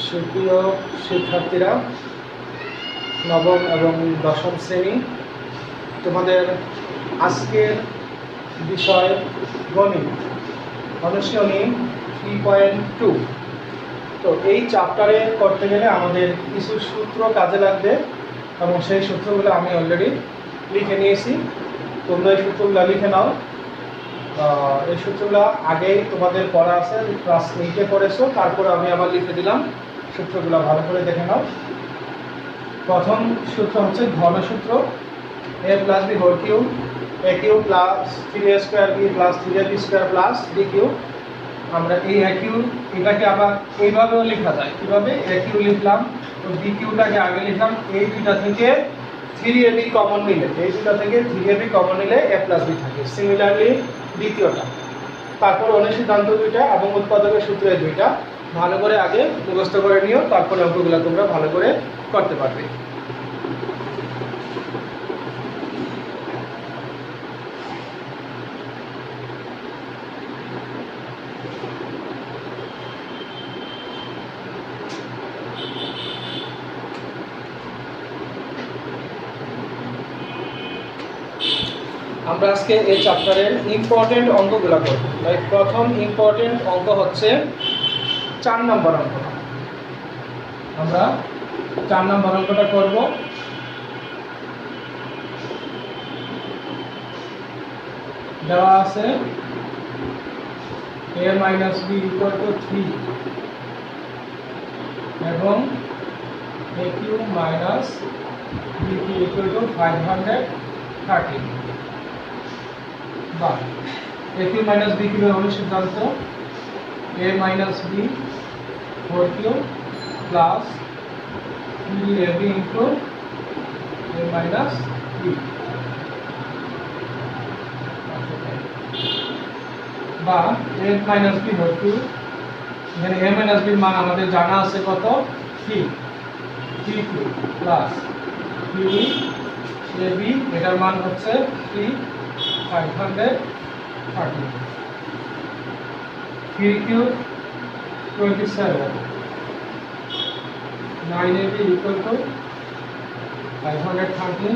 সুপ্রিয় শিক্ষার্থীরা, নবম এবং দশম শ্রেণী, তোমাদের আজকের বিষয় গণিত অনুশীলনী 3.2। তো এই চ্যাপ্টারে করতে গেলে আমাদের কিছু সূত্র কাজে লাগবে এবং সেই সূত্রগুলো আমি অলরেডি লিখে নিয়েছি। তোমরা এই সূত্রগুলো লিখে নাও। এই সূত্রগুলো আগেই তোমাদের পড়া আছে, ক্লাস 8-এ পড়েছো, তারপরে আমি আবার লিখে দিলাম। সূত্রগুলো ভালো করে দেখে নাও। প্রথম সূত্র হচ্ছে ঘনসূত্র, a plus B whole cube, a cube plus 3a square B plus 3ab square plus B cube. আমরা এই a কিউব এটাকে আবার এইভাবেও লেখা যায়। কীভাবে? a কিউব লিখলাম, তো বি কিউবটাকে আগে লিখলাম, এই দুইটা থেকে 3ab কমন নিলে, এই দুইটা থেকে 3ab কমন নিলে a প্লাস বি থাকে। সিমিলারলি দ্বিতীয়টা, তারপর অনুসিদ্ধান্ত দুইটা এবং উৎপাদকের সূত্রের দুইটা ভালো করে আগে মুখস্থ করে নিও, তারপরে অঙ্কগুলো তোমরা ভালো করে করতে পারবে। আমরা আজকে এই চ্যাপ্টারের ইম্পর্টেন্ট অঙ্কগুলো করব। তাই প্রথম ইম্পর্টেন্ট অঙ্ক হচ্ছে 4 নম্বর অঙ্ক। আমরা 4 নম্বর অঙ্কটা করব। দেওয়া আছে a minus B equal to 3 এবং a cube minus B cube equal to 530। বা a কিউব মাইনাস বি কিউবের অনুসিদ্ধান্ত a minus B whole cube plus 3ab into a minus B. বা a minus B whole cube, এখানে a minus বির মান আমাদের জানা আছে কত? 3 কিউব প্লাস 3ab, এটার মান হচ্ছে 530। 3 cube 27, 9ab equal to 513,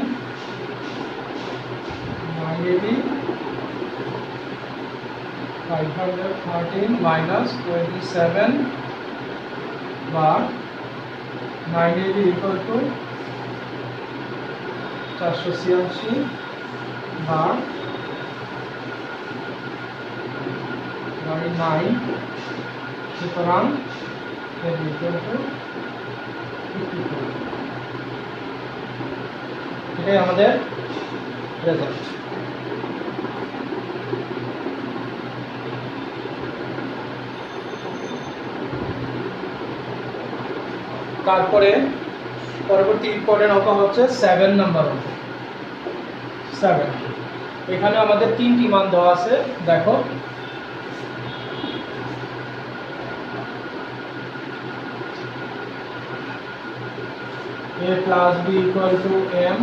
9ab 513 minus 27 বা 9ab equal to 486 বা 9, সুতরাং ab equal to 54। এটাই আমাদের রেজাল্ট। তারপরে পরবর্তী ইম্পর্টেন্ট অঙ্ক হচ্ছে 7 নম্বর অঙ্ক। 7, এখানে আমাদের 3টি মান দেওয়া আছে। দেখো, a plus b equal to m,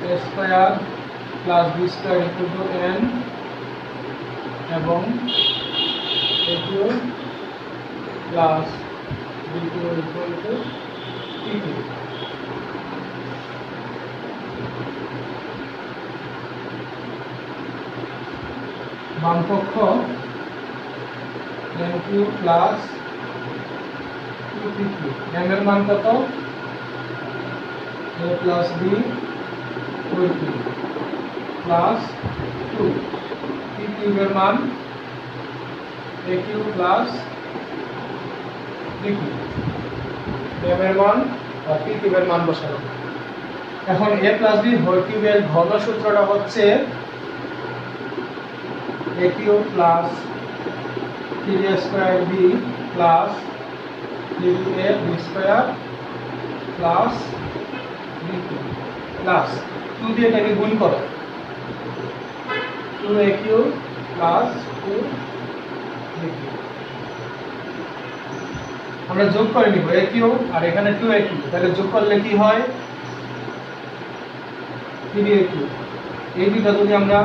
a square plus b square equal to n এবং a cube plus b cube equal to p cube। বামপক্ষ m cube plus m এর মান কত? a plus b whole cube plus 2, p cube এর মান a cube plus b cube। m এর মান আর p cube এর মান বসানো। এখন a plus b whole cube এর ঘন সূত্রটা হচ্ছে a cube plus 3a square b plus 3ab square plus b cube plus 2 দিয়ে এটাকে গুণ করো, 2a cube plus 2b cube. আমরা যোগ করে নিব a কিউব আর এখানে 2a কিউব, তাহলে যোগ করলে কি হয়? 3a cube. এই দুটো যদি আমরা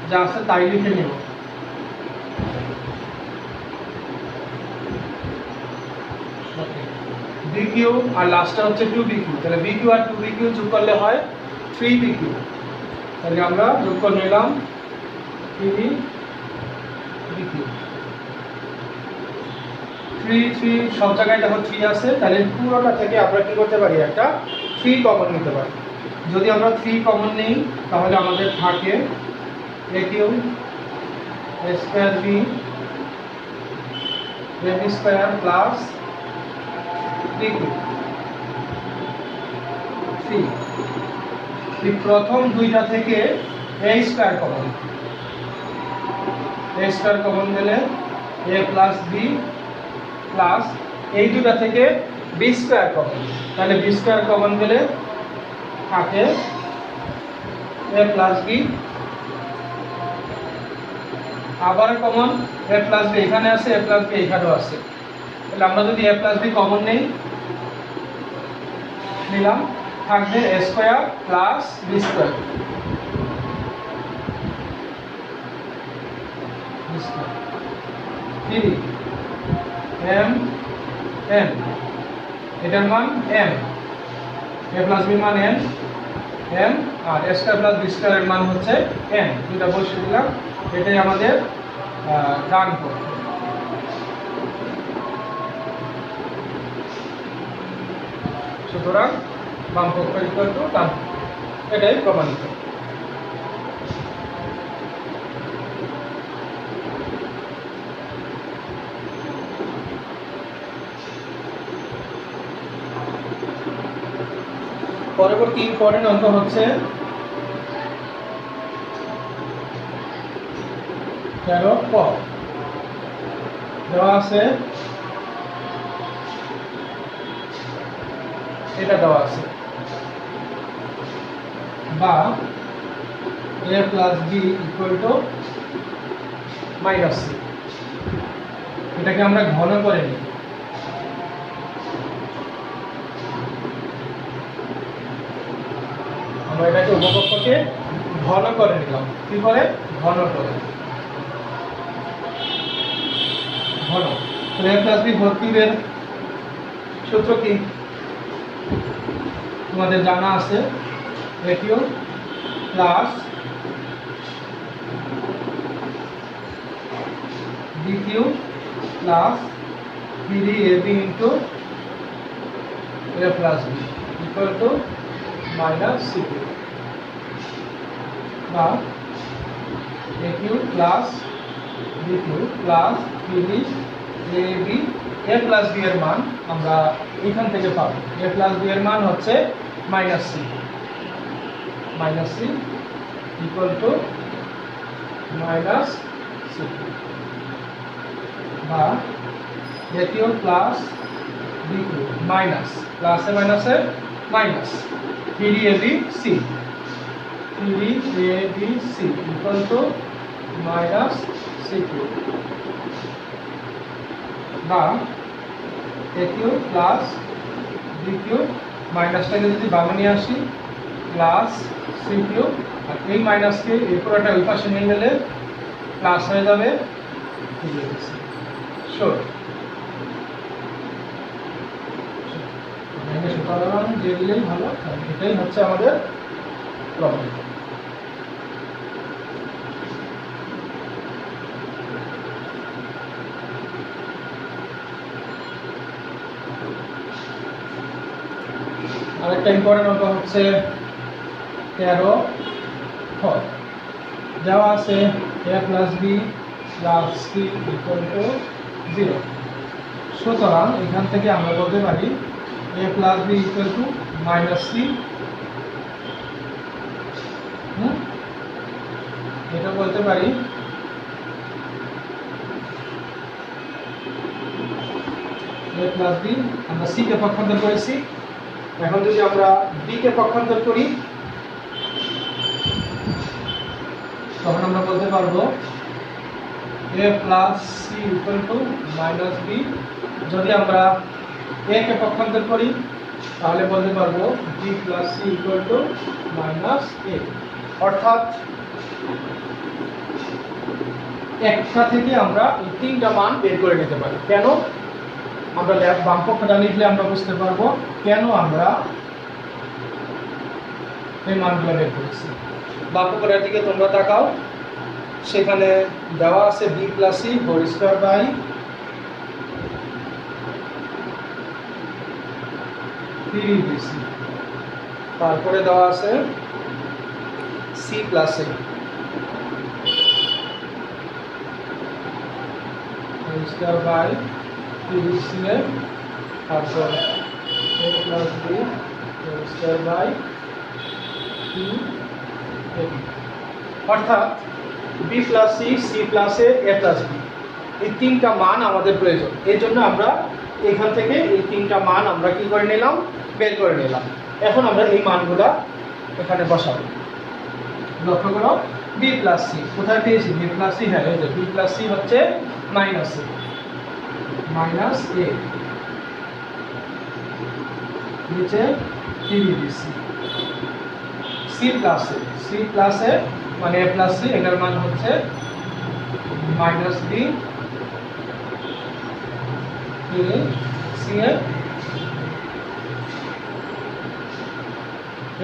যা আছে তাই লিখে নেব। বি কিউ আর লাস্টটা হচ্ছে টু বি কিউ, তাহলে B Q R two B Q যোগ করলে হয় থ্রি বি কিউ। তাহলে আমরা যোগ করে নিলাম three B Q. Three three সব জায়গায় দেখো থ্রি আছে, তাহলে পুরোটা থেকে আমরা কি করতে পারি, একটা থ্রি কমন নিতে পারি। যদি আমরা থ্রি কমন নিই তাহলে আমাদের থাকে a cube square b b square plus b Q three. প্রথম দুইটা থেকে a square common, a square common গেলে এ প্লাস বি প্লাস এই দুটা থেকে বি স্কোয়ার কমন, তাহলে বি স্কোয়ার কমন গেলে থাকে এ প্লাস বি, আবার কমন এ প্লাস বি এখানে আছে, এ প্লাস বি এখানেও আছে। তাহলে আমরা যদি এ প্লাস বি কমন নেই, নিলাম, থাকবে a square plus b square, m n, এটার মান এম, এ প্লাস বি মান এন এম, আর এ স্কোয়ার প্লাস বি স্কোয়ারের মান হচ্ছে এন। দুটা বসিয়ে দিলাম, এটাই আমাদের ডান পক্ষ। সুতরাং বাম পক্ষ ইকুয়াল টু ডান পক্ষ, এটাই প্রমাণিত। পরবর্তী ইম্পর্টেন্ট অঙ্ক হচ্ছে 13 ক। দেওয়া আছে, এটা দেওয়া আছে বা a plus B equal to minus c. এটাকে আমরা ঘন করে নিই, আমরা এটাকে উপপক্ষকে ঘন করে নিলাম। কি করে? ঘন করে, ঘন। এ প্লাস বি ভর্তিবের সূত্র কি তোমাদের জানা আছে, a cube plus b cube plus three a b into a plus B equal to minus c cube, বা a cube plus b cube plus three a b, a plus b এর মান আমরা এখান থেকে পাবো। এ প্লাস বি এর মান হচ্ছে minus c, minus c equal to minus c, বা a cube plus b cube minus প্লাসে মাইনাসে minus three a b c, three a b c equal to minus c cube, বা a cube plus b cube মাইনাসটাকে যদি বামে নিয়ে আসি plus C Q, আর এই মাইনাসকে এই পুরোটা ওই পাশে নিয়ে গেলে প্লাস হয়ে যাবে শোর। সুতরাং যে দিলেই ভালো, এটাই হচ্ছে আমাদের প্রবলেম। আরেকটা ইম্পর্টেন্ট অঙ্ক হচ্ছে 13 খ। দেওয়া আছে A plus B plus C equal to 0। সুতরাং এখান থেকে আমরা বলতে পারি A plus B equal to minus C, এটা বলতে পারি এ প্লাস বি, আমরা সি কে পক্ষান্তর করেছি। এখন যদি আমরা বি কে পক্ষান্তর করি তখন আমরা বলতে পারবো a plus C equal to minus b. যদি আমরা এ কে পক্ষান্তর করি তাহলে বলতে পারবো b plus C equal to minus a. অর্থাৎ একটা থেকে আমরা এই তিনটা মান বের করে নিতে পারি। কেন? আমরা বাম পক্ষটা লিখলে আমরা বুঝতে পারবো কেন আমরা এই মানগুলো বের করেছি। বাম পক্ষটার দিকে তোমরা তাকাও, সেখানে দেওয়া আছে b plus c whole square by 3bc, তারপরে দেওয়া আছে c plus a whole square by 3bc, তারপর a plus B whole square by 2ab, অর্থাৎ b plus c, c plus a plus b, এই তিনটা মান আমাদের প্রয়োজন। এই জন্য আমরা এখান থেকে এই তিনটা মান আমরা কি করে নিলাম, বের করে নিলাম। এখন আমরা এই মানগুলা এখানে বসাবো। লক্ষ্য করো, বি প্লাস সি কোথায় পেয়েছি, বি প্লাস সি, হ্যাঁ এই যে বি প্লাস সি হচ্ছে মাইনাস এ, নিচে 3bc, সি প্লাস এ মানে এ প্লাস সি, এটার মান হচ্ছে মাইনাস বি সি এ,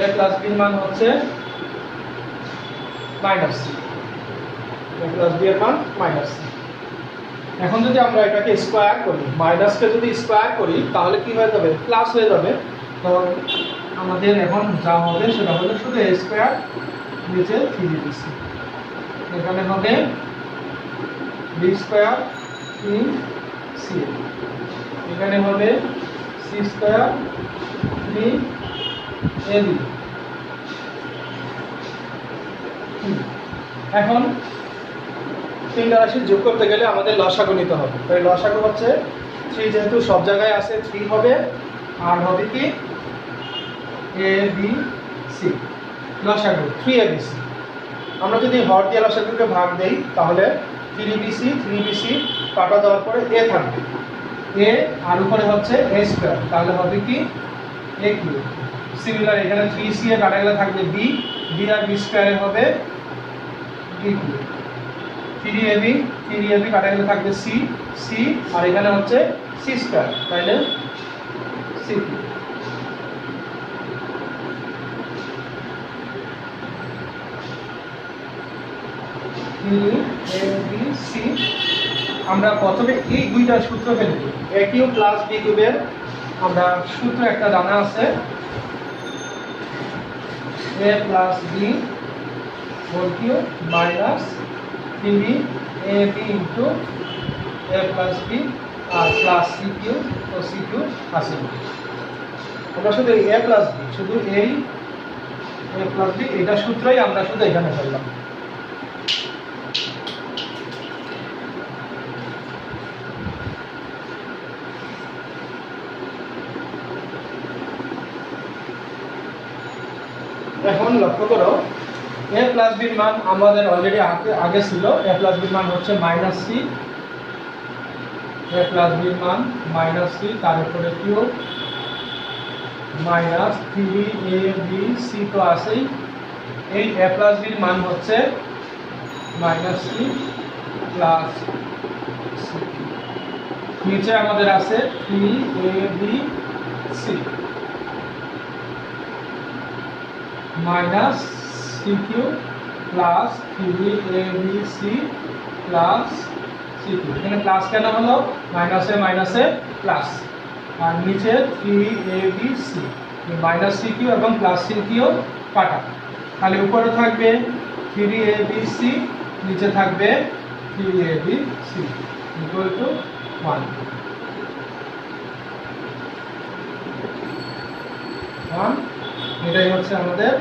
এ প্লাস বি মান হচ্ছে মাইনাস সি, এ প্লাস বি এর মান মাইনাস সি। এখন যদি আমরা এটাকে স্কোয়ার করি, মাইনাসকে যদি স্কোয়ার করি তাহলে কি হয়ে যাবে, প্লাস হয়ে যাবে। তো আমাদের এখন যা হবে সেটা হলো শুধু এ স্কোয়ার নিচে 3bc, এখানে হবে বি স্কোয়ার 3c, এখানে হবে সি স্কোয়ার 3ab। এখন তিনটা রাশি যোগ করতে গেলে আমাদের লসাগু নিতে হবে। তাই লসাগু হচ্ছে 3, যেহেতু সব জায়গায় আছে 3 হবে, আর হবে কি এ বি সি, লসাগু 3abc। আমরা যদি হর দিয়ে লসাগুকে ভাগ দেই তাহলে 3bc কাটা দেওয়ার পরে এ থাকবে, এ আর উপরে হচ্ছে এ স্কোয়ার, তাহলে হবে কি এ কিউব। সিমিলার এখানে 3c এ কাটা গেলে থাকবে বি, বি আর বি স্কোয়ারে হবে বি কিউব। 3ab কাটা গেলে থাকবে সি, সি আর এখানে হচ্ছে সি স্কোয়ার, তাইলে সি কিউব। ABC, আমরা প্রথমে এই দুইটা সূত্র ফেলব। a কিউব প্লাস b কিউবের আমরা সূত্র একটা জানা আছে, a plus b whole cube minus 3ab into a plus b আর প্লাস c কিউব, তো c কিউব আছে। আমরা শুধু a প্লাস b, শুধু এই a প্লাস b এটা সূত্রই আমরা শুধু এখানে ফেললাম। এখন লক্ষ্য করো, a প্লাস বির মান আমাদের অলরেডি আগে ছিল, a প্লাস বির মান হচ্ছে মাইনাস সি, a প্লাস বির মান মাইনাস সি, তার উপরে কিউব মাইনাস 3ab তো আছেই, এই a প্লাস বির মান হচ্ছে মাইনাস সি প্লাস সি, নিচে আমাদের আছে 3abc minus C cube plus 3abc plus C cube. এখানে প্লাস কেন হলো, মাইনাসে প্লাস, আর নিচে 3abc মাইনাস সি কিউব এবং প্লাস সি কিউব কাটা, তাহলে উপরে থাকবে 3abc, নিচে থাকবে 3abc ইকুয়াল টু 1। এটাই হচ্ছে আমাদের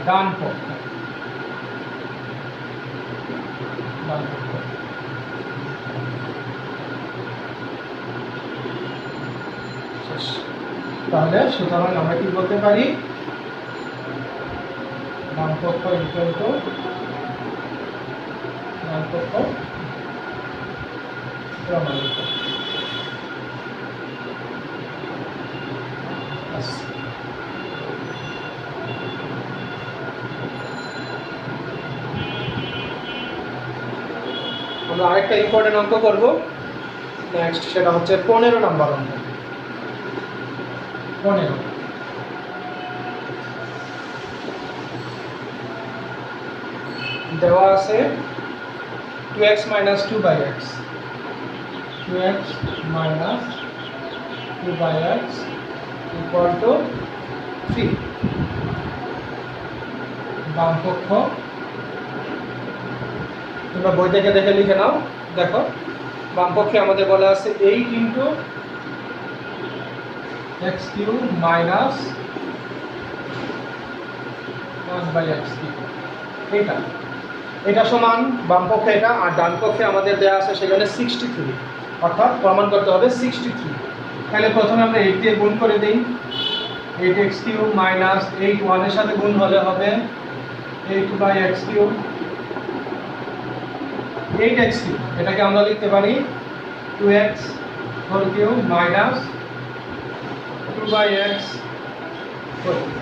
ডান পক্ষ। তাহলে সুতরাং আমরা কি বলতে পারি, ডান পক্ষ ইকুয়াল টু ডান পক্ষ প্রমাণিত। আমরা আরেকটা ইম্পর্টেন্ট অঙ্ক করব। নেক্সট সেটা হচ্ছে 15 নাম্বার অঙ্ক। 15 দেওয়া আছে 2x minus 2/x, 2x minus 2/x equal to 3। বাম পক্ষ তোমরা বই থেকে দেখে লিখে নাও। দেখো বাম পক্ষে আমাদের বলা আছে 8 into x cube minus 1/x cube। এটা সমান বাম পক্ষে এটা, আর ডান পক্ষে আমাদের দেওয়া আছে সেখানে 63, অর্থাৎ প্রমাণ করতে হবে 63। তাহলে প্রথমে আমরা 8 দিয়ে গুণ করে দিই। 8x cube minus 8 1 এর সাথে গুণ হলে হবে 8/x cube, 8x cube। এটাকে আমরা লিখতে পারি 2x whole cube minus 2/x whole cube।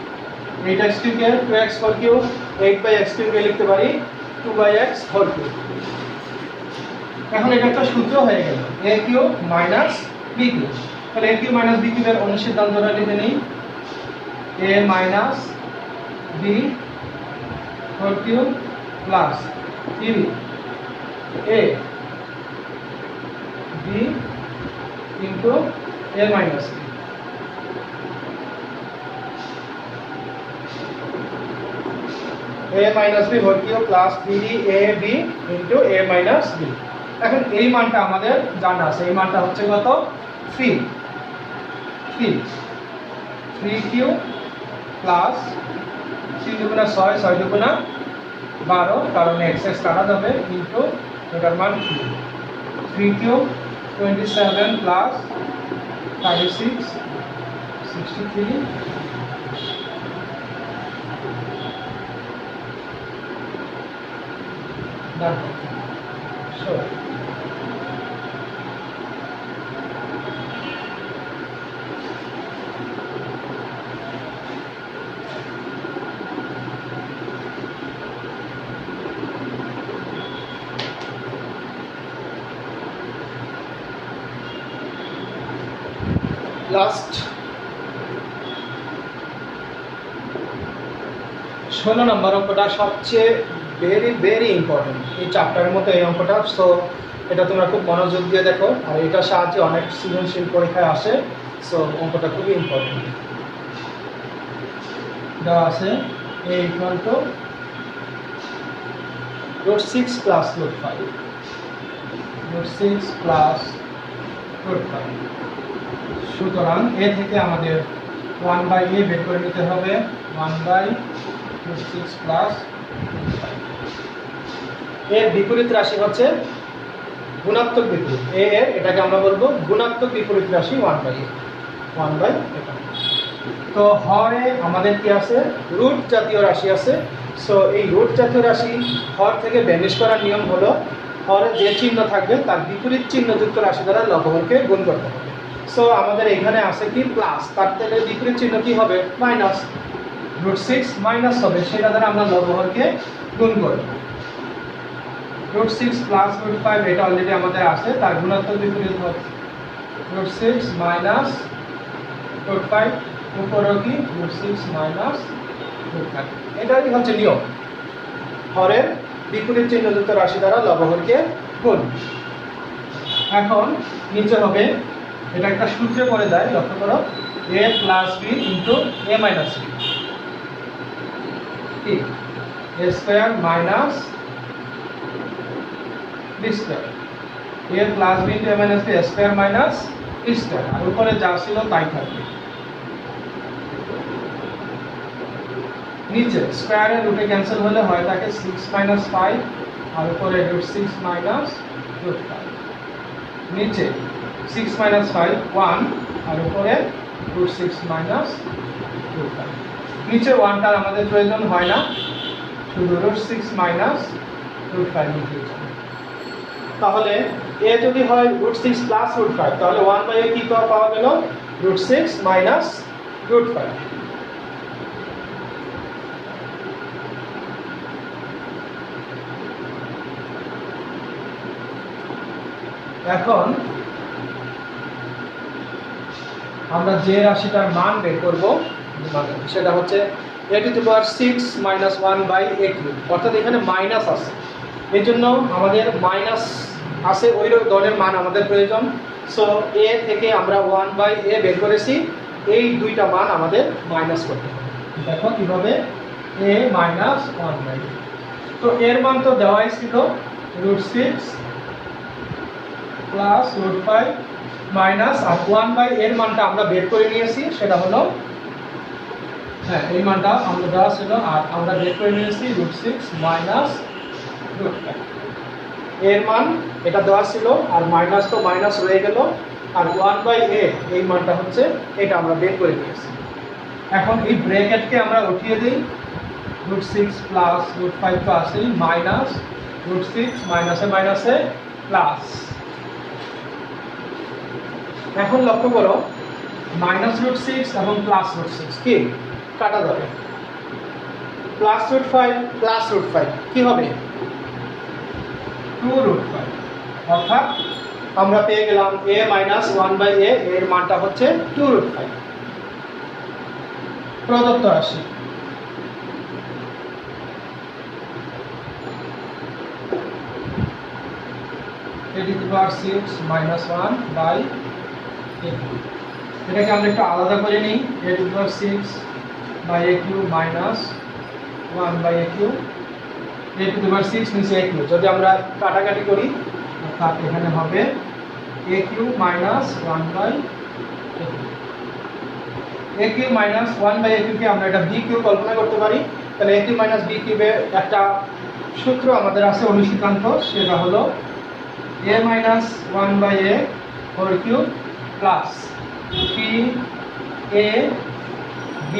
8x cube কে 2x whole cube, 8/x cube কে লিখতে পারি 2/x whole cube। এখন এটা একটা সূত্র হয়ে গেল a cube minus b cube। তাহলে a cube minus b cube এর অনুসিদ্ধান্তটা লিখে নেই, a minus b whole cube plus 3a b into a minus b। a minus b whole cube plus 3ab into a minus b। এখন এই মানটা আমাদের জানা আছে, এই মানটা হচ্ছে কত? 3 কিউব প্লাস 3 দুগুণা 6, 6 দুগুণা 12, কারণ এক্স কাটা যাবে, ইন্টু এটার মান 3 cube 27 plus 36 63 done। Sure। Last 16 নম্বর অঙ্কটা সবচেয়ে ভেরি ইম্পর্টেন্ট এই চ্যাপ্টারের মতো এই অঙ্কটা। সো এটা তোমরা খুব মনোযোগ দিয়ে দেখো, আর এটার সাহায্যে অনেক সৃজনশীল পরীক্ষায় আসে। সো অঙ্কটা খুবই ইম্পর্টেন্ট। দেওয়া আছে a equal to √6 plus √5, √6 plus √5। সুতরাং a থেকে আমাদের 1/a বের করে নিতে হবে, 1/√6 plus এর বিপরীত রাশি হচ্ছে গুণাত্মক বিপরীত a এর, এটাকে আমরা বলবো গুণাত্মক বিপরীত রাশি 1/a। তো হরে আমাদের কি আছে? রুট জাতীয় রাশি আছে। সো এই রুট জাতীয় রাশি হর থেকে ভ্যানিশ করার নিয়ম হলো হরে যে চিহ্ন থাকবে তার বিপরীত চিহ্নযুক্ত রাশি দ্বারা লবহরকে গুণ করতে হবে। সো আমাদের এখানে আছে কি প্লাস, তার থেকে বিপরীত চিহ্ন কি হবে? মাইনাস। √6 মাইনাস হবে, সেটা দ্বারা আমরা লবহরকে গুণ করব। √6 প্লাস √5 এটা অলরেডি আমাদের আছে, তার গুণাত্মক বিপরীত হবে √6 মাইনাস √5, উপরে কি √6 মাইনাস √5। এটাই হচ্ছে নিয়ম, হরের বিপরীত চিহ্নযুক্ত রাশি দ্বারা লবহরকে গুণ। এখন নিচে হবে, এটা একটা সূত্রে পড়ে যায়, লক্ষ্য করো, a plus b into a minus b, a square minus b square, a plus b into a minus b, a square minus b square, আর উপরে যা ছিল তাই থাকবে। নিচে স্কোয়ারের রুটে ক্যান্সেল হলে হয় থাকে 6 মাইনাস 5, আর উপরে √6 মাইনাস √5। নিচে 6 মাইনাস 5 1, আর উপরে √6 মাইনাস √5। নিচে 1টার আমাদের প্রয়োজন হয় না, শুধু √6 মাইনাস √5 লিখে। তাহলে a যদি হয় √6 প্লাস √5, তাহলে 1/a কি পাওয়া গেল? √6 মাইনাস √5। এখন আমরা যে রাশিটার মান বের করব সেটা হচ্ছে a to the power 6 minus 1 by a cube, অর্থাৎ এখানে মাইনাস আছে, এই জন্য আমাদের মাইনাস আছে ওই ধরনের মান আমাদের প্রয়োজন। সো a থেকে আমরা 1 বাই a বের করেছি, এই দুইটা মান আমাদের মাইনাস করতে হবে। দেখো কীভাবে, a মাইনাস 1 বাই a। তো এর মান তো দেওয়াই ছিল √6 প্লাস √5 মাইনাস আর 1 বাই এর মানটা আমরা বের করে নিয়েছি, সেটা হলো হ্যাঁ এই মানটা আমরা দেওয়া ছিল আর আমরা বের করে নিয়েছি √6 মাইনাস √5। এর মান এটা দেওয়া ছিল আর মাইনাস তো মাইনাস রয়ে গেল, আর 1 বাই a এই মানটা হচ্ছে এটা আমরা বের করে নিয়েছি। এখন এই ব্র্যাকেটকে আমরা উঠিয়ে দিই, √6 প্লাস √5 তো আছেই, মাইনাস √6 মাইনাসে মাইনাসে প্লাস। এখন লক্ষ্য করো মাইনাস √6 এবং প্লাস √6 কি কাটা যাবে, প্লাস √5 প্লাস √5 কি হবে 2√5, অর্থাৎ আমরা পেয়ে গেলাম a মাইনাস 1 বাই a এর মানটা হচ্ছে 2√5 প্রদত্ত রাশি। a to the power 6 minus 1 by a, এটাকে আমরা একটু আলাদা করে নিই, a to the power 6 by a cube minus 1 by a cube, a to the power 6 নিচে a কিউব, যদি আমরা কাটাকাটি করি অর্থাৎ এখানে হবে a cube minus 1 by a cube minus 1 by a কিউবকে আমরা এটা b কিউব কল্পনা করতে পারি। তাহলে a কিউব মাইনাস b কিউবের একটা সূত্র আমাদের আছে অনুসিদ্ধান্ত, সেটা হলো a minus 1 by a whole cube plus p a b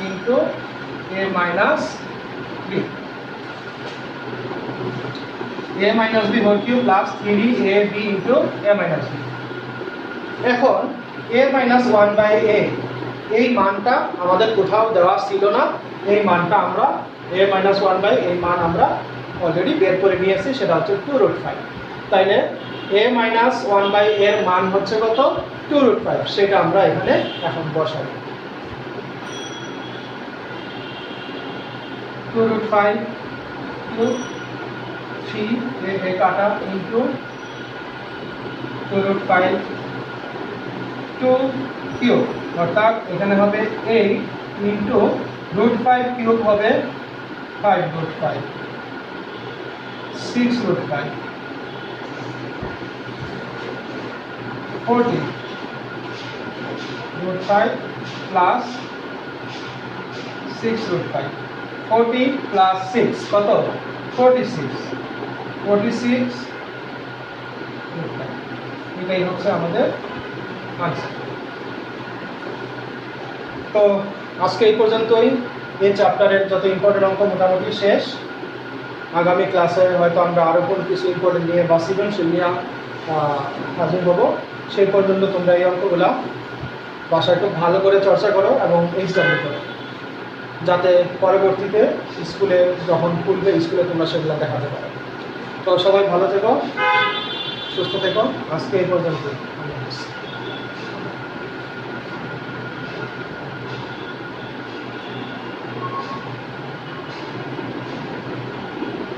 into a minus b, a minus b whole cube plus 3ab into a minus b। এখন a মাইনাস 1 বাই a এই মানটা আমাদের কোথাও দেওয়া ছিল না, এই মানটা আমরা a মাইনাস 1 বাই এই মান আমরা অলরেডি বের করে নিয়েছি, সেটা হচ্ছে 2√5। তাইলে a মাইনাস 1 বাই এর মান হচ্ছে কত 2√5, সেটা আমরা এখানে এখন বসাই। 2√5 কিউব 3 a কাটা ইন্টু 2√5 2 কিউব, অর্থাৎ এখানে হবে 8 ইন্টু √5 কিউব হবে 5√5 6√5 40 √5 প্লাস 6√5 40 প্লাস 6 কত 46 46 এটাই হচ্ছে আমাদের আনসার। তো আজকে এই পর্যন্তই, এই চ্যাপ্টারের যত ইম্পর্টেন্ট অঙ্ক মোটামুটি শেষ। আগামী ক্লাসে হয়তো আমরা আরও কোনো কিছু ইম্পর্টেন্ট নিয়ে বা সৃজনশীল নিয়ে হাজির হবো। সেই পর্যন্ত তোমরা এই অঙ্কগুলো বাসায় খুব ভালো করে চর্চা করো এবং এইচডাব্লিউ করো, যাতে পরবর্তীতে স্কুলে যখন খুলবে স্কুলে তোমরা সেগুলো দেখাতে পারো। তো সবাই ভালো থেকো, সুস্থ থেকো, আজকে এই পর্যন্ত।